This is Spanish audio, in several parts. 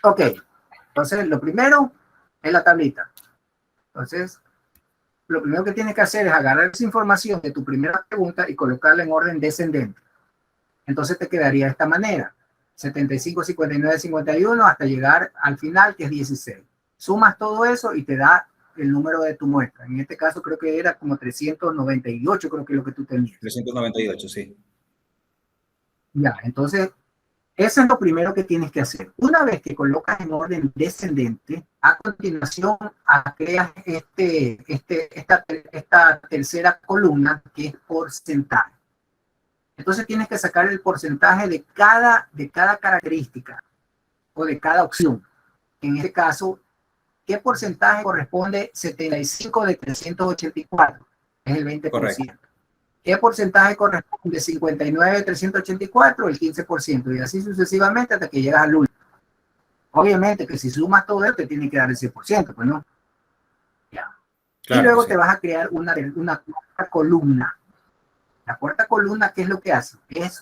Ok, entonces lo primero es la tablita. Entonces, lo primero que tienes que hacer es agarrar esa información de tu primera pregunta y colocarla en orden descendente. Entonces te quedaría de esta manera: 75, 59, 51 hasta llegar al final, que es 16. Sumas todo eso y te da el número de tu muestra. En este caso creo que era como 398, creo que es lo que tú tenías. 398, sí. Ya, entonces eso es lo primero que tienes que hacer. Una vez que colocas en orden descendente, a continuación creas esta tercera columna, que es porcentaje. Entonces tienes que sacar el porcentaje de cada característica o de cada opción. En este caso, ¿qué porcentaje corresponde 75 de 384? Es el 20%. Correcto. ¿Qué porcentaje corresponde 59 de 384? El 15%. Y así sucesivamente hasta que llegas al último. Obviamente que si sumas todo esto te tiene que dar el 100%, pues no. Ya. Claro, y luego sí, te vas a crear una cuarta columna. La cuarta columna, ¿qué es lo que hace?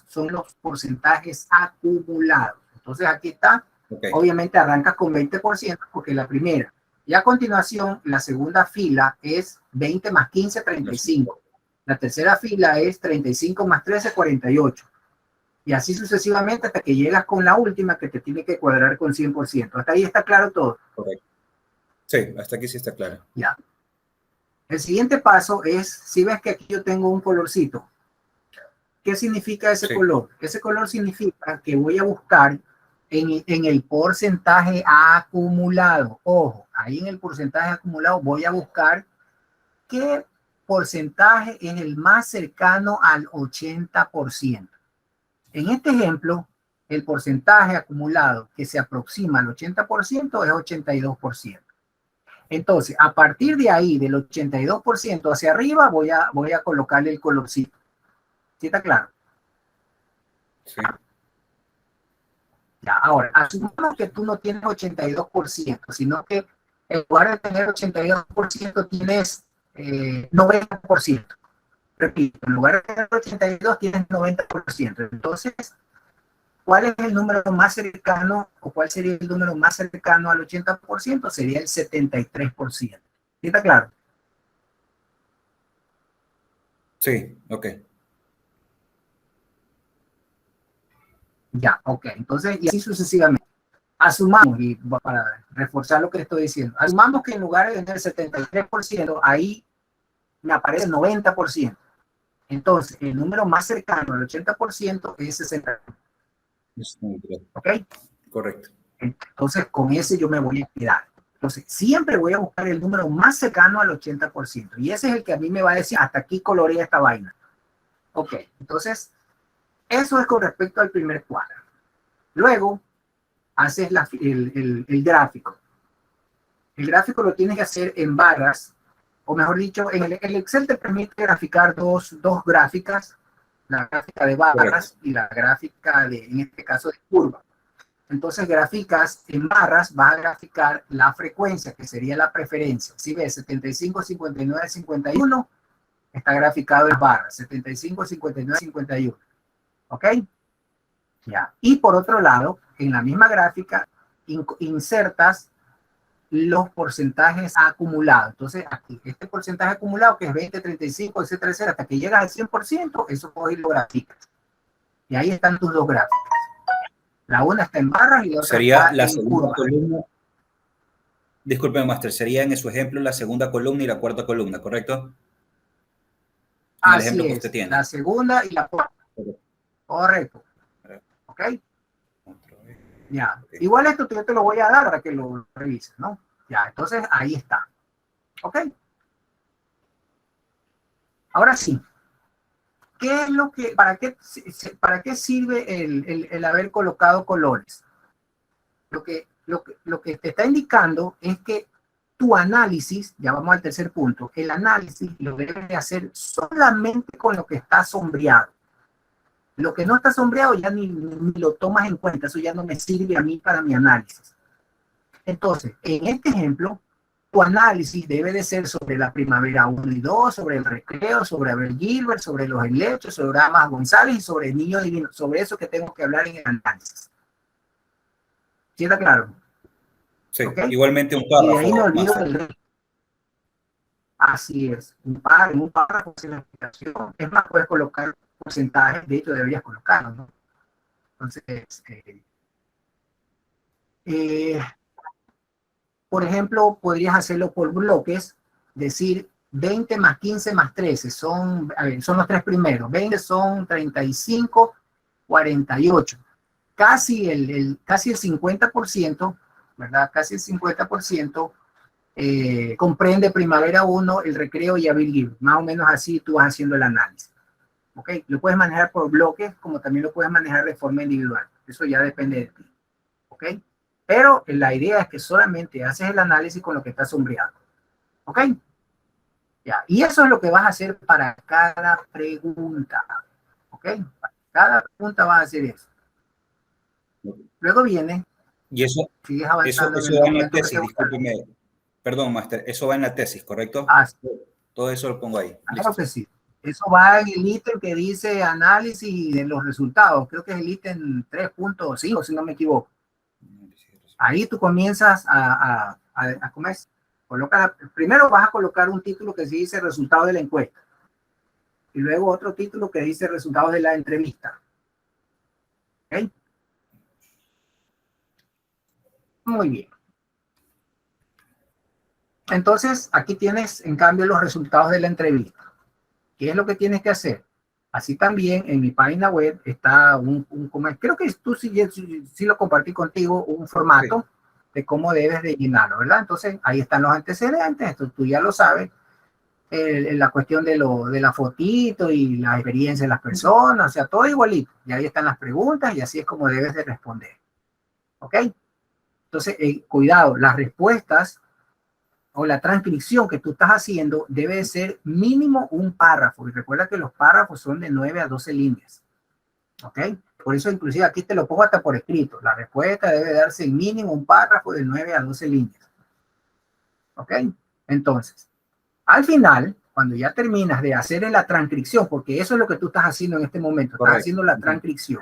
Son los porcentajes acumulados. Entonces aquí está, obviamente arrancas con 20% porque es la primera. Y a continuación, la segunda fila es 20 más 15, 35. La tercera fila es 35 más 13, 48. Y así sucesivamente hasta que llegas con la última, que te tiene que cuadrar con 100%. Hasta ahí está claro todo. Correcto. Sí, hasta aquí sí está claro. Ya. El siguiente paso es, si ves que aquí yo tengo un colorcito, ¿qué significa ese color? Ese color significa que voy a buscar en el porcentaje acumulado. Ojo, ahí en el porcentaje acumulado voy a buscar qué porcentaje es el más cercano al 80%. En este ejemplo, el porcentaje acumulado que se aproxima al 80% es 82%. Entonces, a partir de ahí, del 82% hacia arriba, voy a colocarle el colorcito. ¿Sí está claro? Sí. Ya, ahora, asumamos que tú no tienes 82%, sino que en lugar de tener 82% tienes 90%. Repito, en lugar de tener 82 tienes 90%. Entonces, ¿cuál es el número más cercano o cuál sería el número más cercano al 80%? Sería el 73%. ¿Sí está claro? Sí, ok. Ya, ok. Entonces, y así sucesivamente. Asumamos, y para reforzar lo que estoy diciendo, asumamos que en lugar de tener 73%, ahí me aparece 90%. Entonces, el número más cercano al 80% es 60. ¿Ok? Correcto. Entonces, con ese yo me voy a quedar. Entonces, siempre voy a buscar el número más cercano al 80%. Y ese es el que a mí me va a decir, hasta aquí colorea esta vaina. Ok, entonces, eso es con respecto al primer cuadro. Luego, haces el gráfico. El gráfico lo tienes que hacer en barras, o mejor dicho, en el Excel te permite graficar dos gráficas, la gráfica de barras y la gráfica de, en este caso, de curva. Entonces graficas en barras, vas a graficar la frecuencia, que sería la preferencia. Si ves 75, 59, 51, está graficado en barras, 75, 59, 51. ¿Ok? Ya. Y por otro lado, en la misma gráfica, insertas los porcentajes acumulados. Entonces, aquí, este porcentaje acumulado, que es 20, 35, etcétera, etcétera, hasta que llegas al 100%, eso coges y lo graficas. Y ahí están tus dos gráficas. La una está en barras y la otra sería está la en segunda curva. columna. Disculpe, Master, sería en su ejemplo la segunda columna y la cuarta columna, ¿correcto? En el ejemplo que usted tiene. La segunda y la cuarta. Correcto. ¿Ok? Ya. Okay. Igual esto yo te lo voy a dar para que lo revises, ¿no? Ya, entonces ahí está. ¿Ok? Ahora sí. ¿Qué es lo que, para qué sirve el haber colocado colores? Lo que te está indicando es que tu análisis, ya vamos al tercer punto, el análisis lo debes de hacer solamente con lo que está sombreado. Lo que no está sombreado ya ni lo tomas en cuenta, eso ya no me sirve a mí para mi análisis. Entonces, en este ejemplo, tu análisis debe de ser sobre la primavera 1 y 2, sobre el recreo, sobre Abel Gilbert, sobre los helechos, sobre Amas González y sobre el niño divino, sobre eso que tengo que hablar en el análisis. ¿Sí está claro? Sí, ¿Ok? igualmente un Y de ahí me párrafo olvido más. del resto. Así es. Un párrafo sin la explicación. Es más, puedes colocar porcentajes, de hecho deberías colocarlo, ¿no? Entonces, eh, por ejemplo, podrías hacerlo por bloques, decir 20 más 15 más 13, son los tres primeros, 20 son 35, 48. Casi el 50%, ¿verdad? Casi el 50% comprende primavera 1, el recreo y abril libre. Más o menos así tú vas haciendo el análisis. ¿Ok? Lo puedes manejar por bloques, como también lo puedes manejar de forma individual. Eso ya depende de ti. ¿Ok? Pero la idea es que solamente haces el análisis con lo que está sombreado. ¿Ok? Ya. Y eso es lo que vas a hacer para cada pregunta. ¿Ok? Para cada pregunta vas a hacer eso. Luego viene, Y eso, sigues eso, avanzando en eso el va en la documento que te tesis, gusta. discúlpeme. Perdón, Master, eso va en la tesis, ¿correcto? Ah, Todo eso lo pongo ahí. claro Listo. que sí. Eso va en el ítem que dice análisis de los resultados. Creo que es el ítem 3.5, si no me equivoco. Ahí tú comienzas ¿cómo es? Primero vas a colocar un título que dice resultado de la encuesta. Y luego otro título que dice resultados de la entrevista. ¿Ok? Muy bien. Entonces, aquí tienes, en cambio, los resultados de la entrevista. ¿Qué es lo que tienes que hacer? Así también en mi página web está creo que tú sí lo compartí contigo, un formato de cómo debes de llenarlo, ¿verdad? Entonces, ahí están los antecedentes, esto tú ya lo sabes, la cuestión de la fotito y la experiencia de las personas, o sea, todo igualito. Y ahí están las preguntas y así es como debes de responder. ¿Ok? Entonces, cuidado, las respuestas o la transcripción que tú estás haciendo debe de ser mínimo un párrafo. Y recuerda que los párrafos son de 9 a 12 líneas. ¿Ok? Por eso inclusive aquí te lo pongo hasta por escrito. La respuesta debe darse mínimo un párrafo de 9 a 12 líneas. ¿Ok? Entonces, al final, cuando ya terminas de hacer la transcripción, porque eso es lo que tú estás haciendo en este momento, estás Correcto. haciendo la transcripción.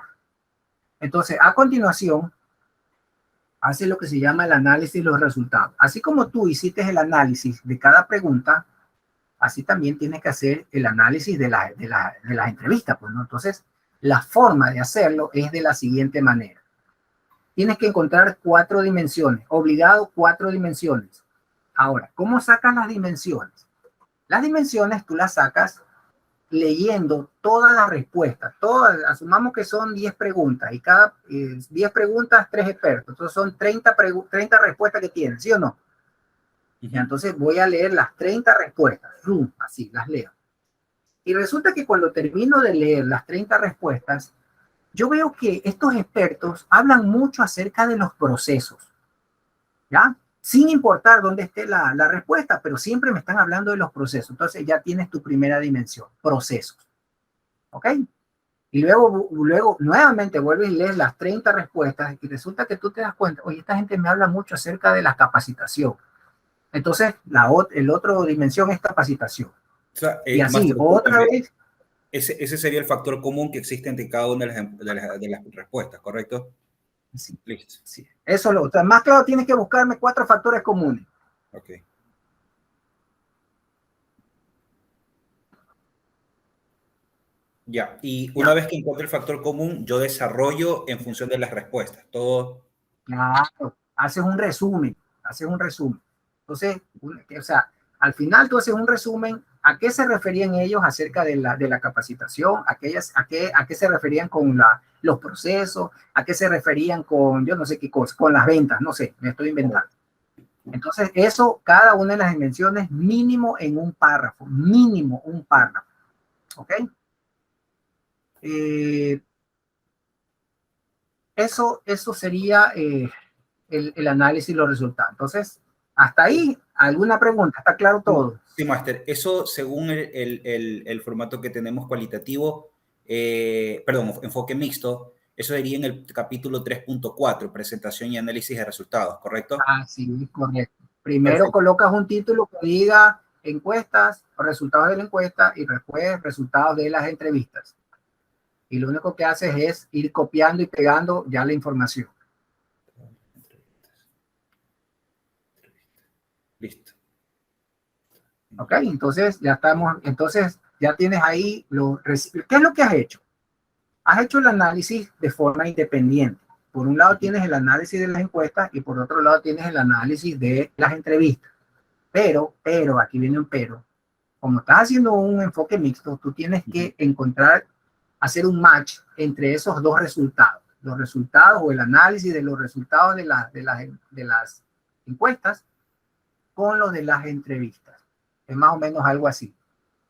Entonces, a continuación, hace lo que se llama el análisis de los resultados. Así como tú hiciste el análisis de cada pregunta, así también tienes que hacer el análisis de las entrevistas. Pues, ¿no? Entonces, la forma de hacerlo es de la siguiente manera. Tienes que encontrar 4 dimensiones, obligado 4 dimensiones. Ahora, ¿cómo sacas las dimensiones? Las dimensiones tú las sacas leyendo todas las respuestas. Asumamos que son 10 preguntas y cada 10 preguntas, 3 expertos. Entonces son 30 respuestas que tienen, ¿sí o no? Y entonces voy a leer las 30 respuestas. Así, las leo. Y resulta que cuando termino de leer las 30 respuestas, yo veo que estos expertos hablan mucho acerca de los procesos, ¿ya? Sin importar dónde esté la respuesta, pero siempre me están hablando de los procesos. Entonces ya tienes tu primera dimensión, procesos. ¿Ok? Y luego nuevamente vuelves y lees las 30 respuestas y resulta que tú te das cuenta, oye, esta gente me habla mucho acerca de la capacitación. Entonces, el otro dimensión es capacitación. O sea, Y así, Master, otra discúlpeme, vez. ese sería el factor común que existe entre cada una de las respuestas, ¿correcto? Sí, Listo. sí. Eso o sea, más claro, tienes que buscarme 4 factores comunes. Ok. Ya, y una Ya, vez que encuentro el factor común, yo desarrollo en función de las respuestas. Todo. claro. Haces un resumen, haces un resumen. Entonces, o sea, al final tú haces un resumen a qué se referían ellos acerca de la capacitación, a qué se referían con los procesos, a qué se referían con, yo no sé qué cosa, con las ventas, no sé, me estoy inventando. Entonces, eso, cada una de las dimensiones, mínimo en un párrafo, mínimo un párrafo. ¿Ok? Eh, eso sería el análisis y los resultados. Entonces, hasta ahí, ¿alguna pregunta? ¿Está claro todo? Sí, Master. Eso según el formato que tenemos cualitativo, perdón, enfoque mixto, eso sería en el capítulo 3.4, presentación y análisis de resultados, ¿correcto? Ah, sí, correcto. Primero Perfecto. colocas un título que diga encuestas, resultados de la encuesta y después resultados de las entrevistas. Y lo único que haces es ir copiando y pegando ya la información. Listo. ¿Ok? Entonces ya estamos, entonces ya tienes ahí, ¿qué es lo que has hecho? Has hecho el análisis de forma independiente. Por un lado tienes el análisis de las encuestas y por otro lado tienes el análisis de las entrevistas. Pero, aquí viene un pero. Como estás haciendo un enfoque mixto, tú tienes que hacer un match entre esos dos resultados. Los resultados o el análisis de los resultados de las encuestas con los de las entrevistas. Es más o menos algo así.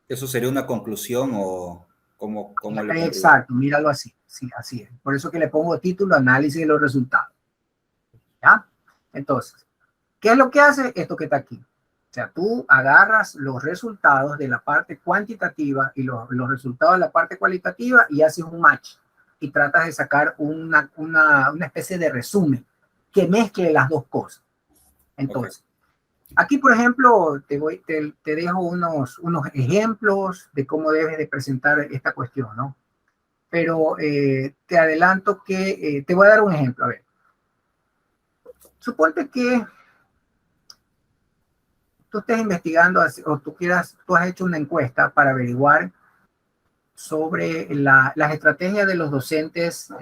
¿Eso sería una conclusión o cómo lo pondría? Exacto, míralo así. Sí, así es. Por eso que le pongo título, análisis de los resultados. ¿Ya? Entonces, ¿qué es lo que hace esto que está aquí? O sea, tú agarras los resultados de la parte cuantitativa y los resultados de la parte cualitativa y haces un match y tratas de sacar una especie de resumen que mezcle las dos cosas. Entonces, aquí, por ejemplo, te dejo unos ejemplos de cómo debes de presentar esta cuestión, ¿no? Pero te adelanto que te voy a dar un ejemplo. A ver, suponte que tú estés investigando o tú has hecho una encuesta para averiguar sobre las estrategias de los docentes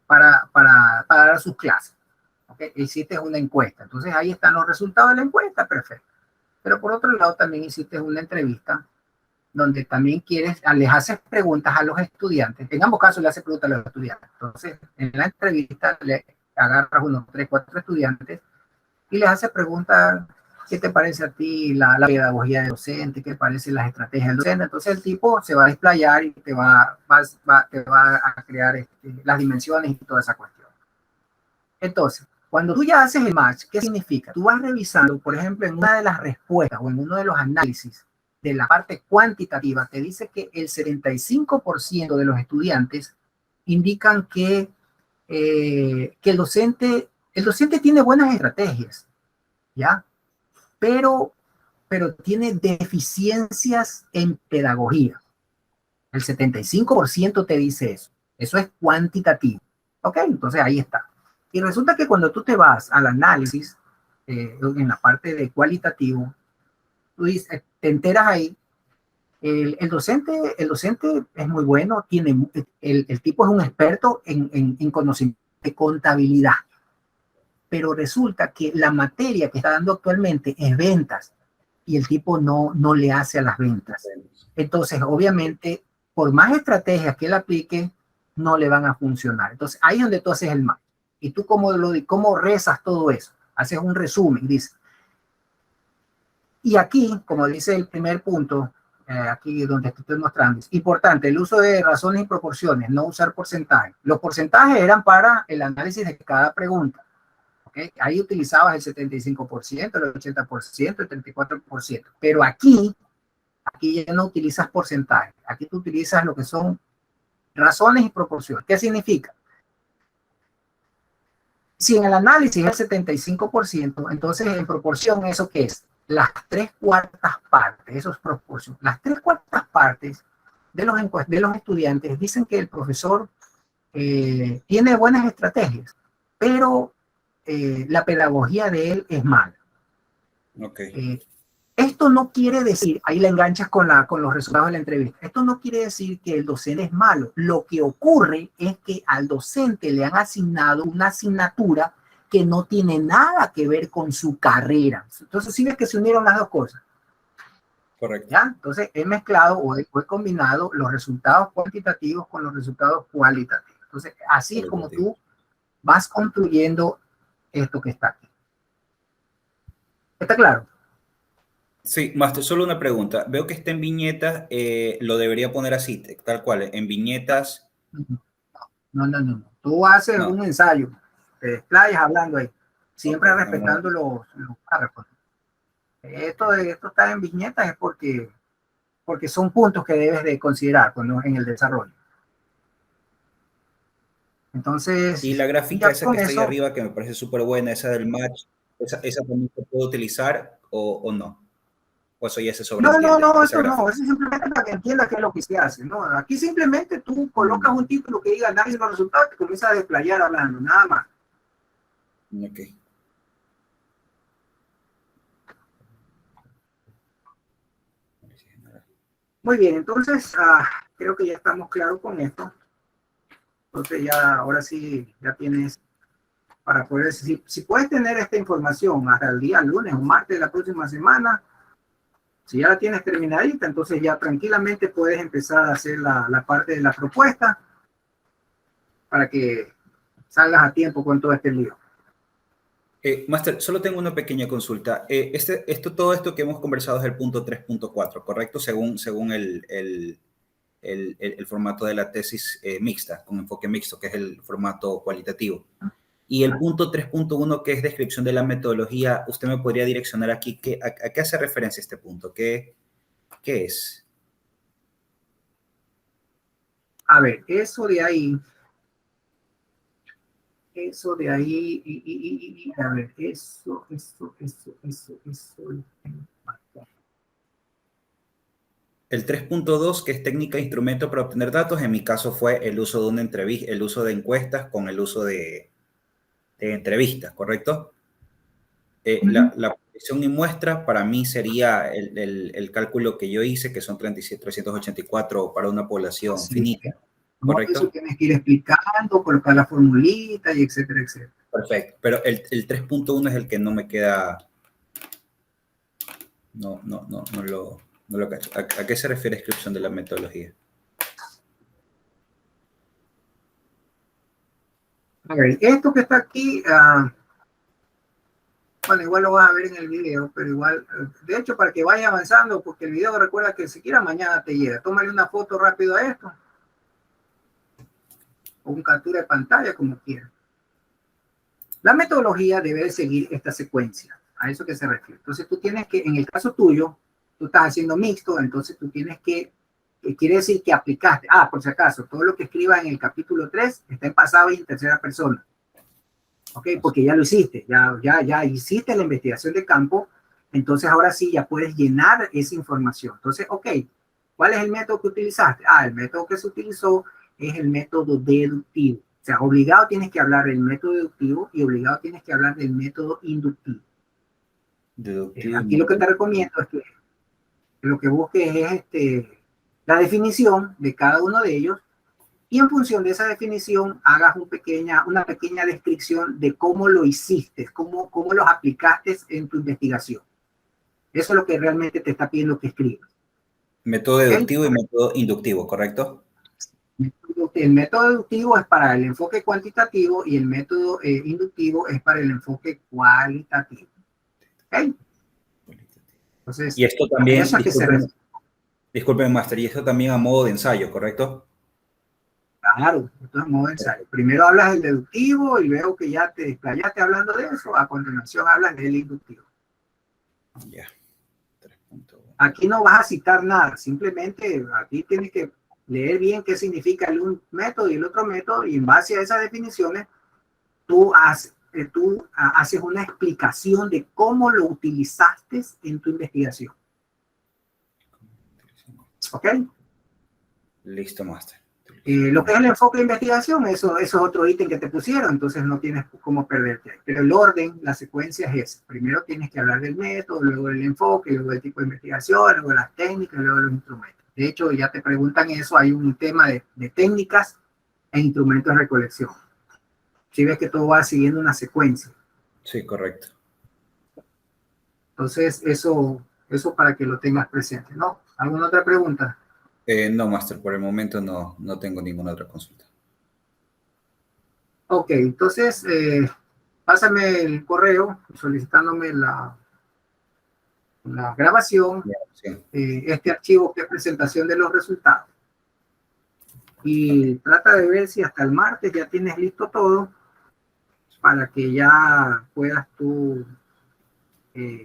para dar sus clases. ¿Okay? Hiciste una encuesta. Entonces ahí están los resultados de la encuesta, perfecto. Pero por otro lado también hiciste una entrevista donde también les haces preguntas a los estudiantes. En ambos casos le haces preguntas a los estudiantes. Entonces en la entrevista le agarras unos 3, 4 estudiantes y les haces preguntas. ¿Qué te parece a ti la pedagogía del docente? ¿Qué te parecen las estrategias del docente? Entonces el tipo se va a desplayar y te va a crear las dimensiones y toda esa cuestión. Entonces, cuando tú ya haces el match, ¿qué significa? Tú vas revisando, por ejemplo, en una de las respuestas o en uno de los análisis de la parte cuantitativa, te dice que el 75% de los estudiantes indican que el docente tiene buenas estrategias, ¿ya? Pero tiene deficiencias en pedagogía. El 75% te dice eso. Eso es cuantitativo. ¿Ok? Entonces ahí está. Y resulta que cuando tú te vas al análisis, en la parte de cualitativo, tú dices, te enteras ahí, el docente es muy bueno, el tipo es un experto en conocimiento de contabilidad, pero resulta que la materia que está dando actualmente es ventas y el tipo no le hace a las ventas. Entonces, obviamente, por más estrategias que él aplique, no le van a funcionar. Entonces, ahí es donde tú haces el match. ¿Y tú cómo rezas todo eso? Haces un resumen, dices. Y aquí, como dice el primer punto, aquí donde te estoy mostrando, es importante el uso de razones y proporciones, no usar porcentajes. Los porcentajes eran para el análisis de cada pregunta. ¿Okay? Ahí utilizabas el 75%, el 80%, el 34%. Pero aquí ya no utilizas porcentajes. Aquí tú utilizas lo que son razones y proporciones. ¿Qué significa? Si en el análisis es el 75%, entonces en proporción, ¿eso qué es? Las 3/4 partes, eso es proporción. Las 3/4 partes de los estudiantes dicen que el profesor tiene buenas estrategias, pero la pedagogía de él es mala. Okay. Esto no quiere decir, ahí la enganchas con los resultados de la entrevista, esto no quiere decir que el docente es malo. Lo que ocurre es que al docente le han asignado una asignatura que no tiene nada que ver con su carrera. Entonces, sí ves que se unieron las dos cosas. Correcto. ¿Ya? Entonces, he mezclado o he combinado los resultados cuantitativos con los resultados cualitativos. Entonces, así es como tú vas construyendo esto que está aquí. ¿Está claro? Sí, Master, solo una pregunta. Veo que está en viñetas, lo debería poner así, tal cual, en viñetas. No. Tú haces un ensayo, te desplayas hablando ahí, siempre Okay, respetando los párrafos. Esto está en viñetas es porque son puntos que debes de considerar en el desarrollo. Entonces, y la gráfica ya esa con que está ahí eso, arriba, que me parece súper buena, esa del match, esa también se puede utilizar o no. O eso ya se sobreentiende, esa eso no, gráfica. eso es simplemente para que entiendas qué es lo que se hace, ¿no? Aquí simplemente tú colocas un título que diga análisis de los resultados y te comienzas a desplayar hablando, nada más. Ok. Muy bien, entonces creo que ya estamos claros con esto. Entonces ya, ahora sí, ya tienes para poder, si puedes tener esta información hasta el día lunes o martes de la próxima semana, si ya la tienes terminadita, entonces ya tranquilamente puedes empezar a hacer la parte de la propuesta para que salgas a tiempo con todo este lío. Master, solo tengo una pequeña consulta. Todo esto que hemos conversado es el punto 3.4, ¿correcto? Según el formato de la tesis mixta, con enfoque mixto, que es el formato cualitativo. Y el punto 3.1, que es descripción de la metodología, ¿usted me podría direccionar aquí a qué hace referencia este punto? ¿Qué es? A ver, eso de ahí, a ver, eso. El 3.2, que es técnica e instrumento para obtener datos, en mi caso fue el uso de una entrevista, el uso de encuestas con el uso de entrevistas, ¿correcto? La predicción y muestra para mí sería el cálculo que yo hice, que son 384 para una población Sí, finita, no, eso ¿correcto? tienes que ir explicando, colocar la formulita y etcétera, etcétera. Perfecto, pero el 3.1 es el que no me queda, no lo cacho. ¿A qué se refiere descripción de la metodología? A ver, esto que está aquí, bueno, igual lo vas a ver en el video, pero igual, de hecho, para que vaya avanzando, porque el video recuerda que siquiera mañana te llega. Tómale una foto rápido a esto, o un captura de pantalla, como quieras. La metodología debe seguir esta secuencia, a eso que se refiere. Entonces tú tienes que, en el caso tuyo, tú estás haciendo mixto, entonces tú tienes que quiere decir que aplicaste, por si acaso, todo lo que escribas en el capítulo 3 está en pasado y en tercera persona. ¿Ok? Porque ya lo hiciste, ya hiciste la investigación de campo, entonces ahora sí ya puedes llenar esa información. Entonces, ok, ¿cuál es el método que utilizaste? El método que se utilizó es el método deductivo. O sea, obligado tienes que hablar del método deductivo y obligado tienes que hablar del método inductivo. Deductivo. Aquí lo que te recomiendo es que lo que busques es la definición de cada uno de ellos y en función de esa definición hagas una pequeña descripción de cómo lo hiciste, cómo los aplicaste en tu investigación. Eso es lo que realmente te está pidiendo que escribas. Método deductivo y método inductivo, ¿correcto? El método deductivo es para el enfoque cuantitativo y el método inductivo es para el enfoque cualitativo. ¿Okay? Entonces, Y esto también, eso es que se refiere. disculpen, Master, y esto también a modo de ensayo, ¿correcto? Claro, esto es modo de ensayo. Primero hablas del deductivo y luego que ya te desplayaste hablando de eso, a continuación hablas del inductivo. Ya. Aquí no vas a citar nada, simplemente aquí tienes que leer bien qué significa el un método y el otro método y en base a esas definiciones tú haces una explicación de cómo lo utilizaste en tu investigación. ¿Ok? Listo, Master. Lo que es el enfoque de investigación, eso es otro ítem que te pusieron, entonces no tienes cómo perderte. Pero el orden, la secuencia es esa. Primero tienes que hablar del método, luego del enfoque, luego del tipo de investigación, luego las técnicas, luego los instrumentos. De hecho, ya te preguntan eso, hay un tema de técnicas e instrumentos de recolección. Si ves que todo va siguiendo una secuencia. Sí, correcto. Entonces, eso para que lo tengas presente, ¿no? ¿Alguna otra pregunta? No, Master, por el momento no tengo ninguna otra consulta. Ok, entonces, pásame el correo solicitándome la grabación, Sí. este archivo que es presentación de los resultados. Y trata de ver si hasta el martes ya tienes listo todo para que ya puedas tú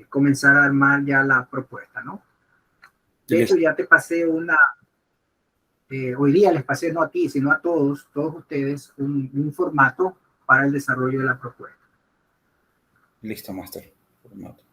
comenzar a armar ya la propuesta, ¿no? De hecho, ya te pasé hoy día les pasé no a ti, sino a todos ustedes, un formato para el desarrollo de la propuesta. Listo, Master. Formato.